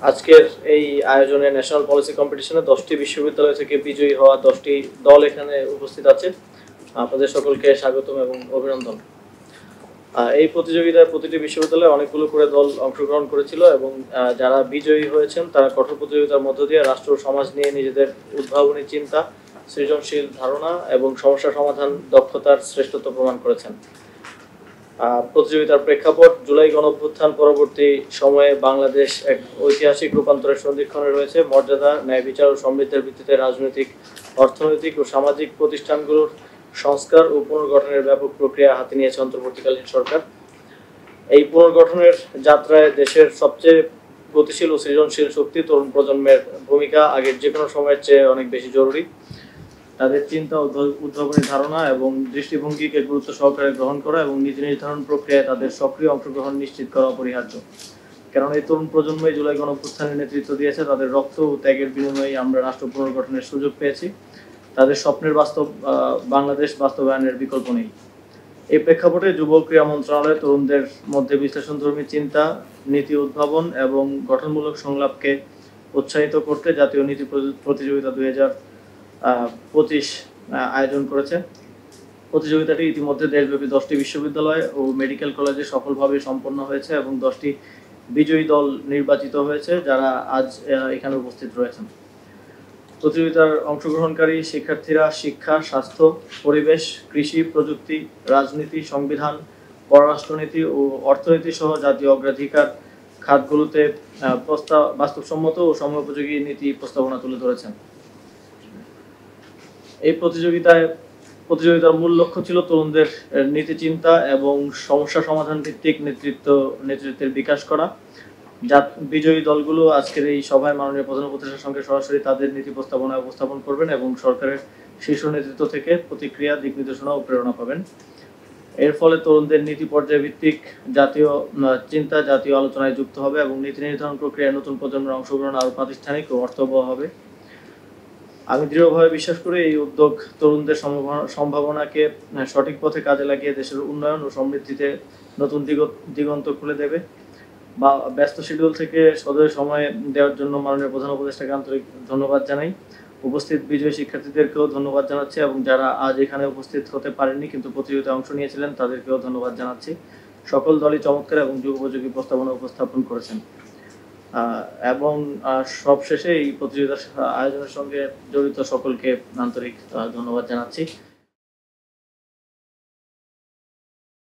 আজকের এই আয়োজনে ন্যাশনাল পলিসি কম্পিটিশনে 10টি বিশ্ববিদ্যালয় থেকে বিজয়ী হওয়া 10টি দল এখানে উপস্থিত আছে। আপনাদের সকলকে স্বাগতম এবং অভিনন্দন। এই প্রতিযোগিতায় প্রতিটি বিশ্ববিদ্যালয়ে অনেকগুলো করে দল অংশগ্রহণ করেছিল এবং যারা বিজয়ী হয়েছেন তারা কঠোর প্রতিযোগিতার মধ্য দিয়ে রাষ্ট্র ও সমাজ নিয়ে নিজেদের উদ্ভাবনী চিন্তা, সৃজনশীল ধারণা এবং সমস্যা সমাধান দক্ষতার শ্রেষ্ঠত্ব প্রমাণ করেছেন। প্রতিযোগিতার প্রেক্ষাপট জুলাই গণঅভ্যুত্থান পরবর্তী সময়ে বাংলাদেশ এক ঐতিহাসিক রূপান্তরের সন্ধিক্ষণে রয়েছে। মর্যাদা, ন্যায় বিচার ও সমৃদ্ধির ভিত্তিতে রাজনৈতিক, অর্থনৈতিক ও সামাজিক প্রতিষ্ঠানগুলোর সংস্কার ও পুনর্গঠনের ব্যাপক প্রক্রিয়া হাতে নিয়েছে অন্তর্বর্তীকালীন সরকার। এই পুনর্গঠনের যাত্রায় দেশের সবচেয়ে গতিশীল ও সৃজনশীল শক্তি তরুণ প্রজন্মের ভূমিকা আগের যে কোনো সময়ের চেয়ে অনেক বেশি জরুরি। তাদের চিন্তা, উদ্ভাবনী ধারণা এবং দৃষ্টিভঙ্গিকে গুরুত্ব সহকারে গ্রহণ করা এবং নীতি নির্ধারণ প্রক্রিয়ায় তাদের সক্রিয় অংশগ্রহণ নিশ্চিত করা অপরিহার্য। কারণ এই তরুণ প্রজন্মই জুলাই গণঅভ্যুত্থানের নেতৃত্ব দিয়েছে। তাদের রক্ত ও ত্যাগের বিনিময়ে আমরা রাষ্ট্র পুনর্গঠনের সুযোগ পেয়েছি। তাদের স্বপ্নের বাংলাদেশ বাস্তবায়নের বিকল্প নেই। এই প্রেক্ষাপটে যুব ক্রীড়া মন্ত্রণালয় তরুণদের মধ্যে বিশ্লেষণধর্মী চিন্তা, নীতি উদ্ভাবন এবং গঠনমূলক সংলাপকে উৎসাহিত করতে জাতীয় নীতি প্রতিযোগিতা 2025 আয়োজন করেছে। প্রতিযোগিতাটি ইতিমধ্যে দেশব্যাপী 10টি বিশ্ববিদ্যালয় ও মেডিকেল কলেজে সফলভাবে সম্পন্ন হয়েছে এবং 10টি বিজয়ী দল নির্বাচিত হয়েছে, যারা আজ এখানে উপস্থিত রয়েছেন। প্রতিযোগিতার অংশগ্রহণকারী শিক্ষার্থীরা শিক্ষা, স্বাস্থ্য, পরিবেশ, কৃষি, প্রযুক্তি, রাজনীতি, সংবিধান, পররাষ্ট্রনীতি ও অর্থনীতি সহ জাতীয় অগ্রাধিকার খাতগুলোতে বাস্তবসম্মত ও সময়োপযোগী নীতি প্রস্তাবনা তুলে ধরেছেন। এই প্রতিযোগিতার মূল লক্ষ্য ছিল তরুণদের নীতি চিন্তা এবং সমস্যা সমাধান ভিত্তিক নেতৃত্বের বিকাশ করা। বিজয়ী দলগুলো আজকের এই সভায় মাননীয় প্রধান উপদেষ্টার সঙ্গে সরাসরি তাদের নীতি প্রস্তাবনা উপস্থাপন করবেন এবং সরকারের শীর্ষ নেতৃত্ব থেকে প্রতিক্রিয়া, দিক নির্দেশনা ও প্রেরণা পাবেন। এর ফলে তরুণদের নীতি পর্যায় ভিত্তিক জাতীয় চিন্তা জাতীয় আলোচনায় যুক্ত হবে এবং নীতি নির্ধারণ প্রক্রিয়ায় নতুন প্রজন্মের অংশগ্রহণ আরও প্রাতিষ্ঠানিক ও অর্থবহ হবে। আমি দৃঢ়ভাবে বিশ্বাস করি এই উদ্যোগ তরুণদের সম্ভাবনাকে সঠিক পথে কাজে লাগিয়ে দেশের উন্নয়ন ও সমৃদ্ধিতে নতুন দিগন্ত খুলে দেবে। বা ব্যস্ত শিডিউল থেকে সদয় সময় দেওয়ার জন্য মাননীয় প্রধান উপদেষ্টাকে আন্তরিক ধন্যবাদ জানাই। উপস্থিত বিজয়ী শিক্ষার্থীদেরকেও ধন্যবাদ জানাচ্ছি এবং যারা আজ এখানে উপস্থিত হতে পারেননি কিন্তু প্রতিযোগিতায় অংশ নিয়েছিলেন তাদেরকেও ধন্যবাদ জানাচ্ছি। সকল দলই চমৎকার এবং যুগোপযোগী প্রস্তাবনা উপস্থাপন করেছেন। এবং সবশেষে এই প্রতিযোগিতার আয়োজনের সঙ্গে জড়িত সকলকে আন্তরিক ধন্যবাদ জানাচ্ছি।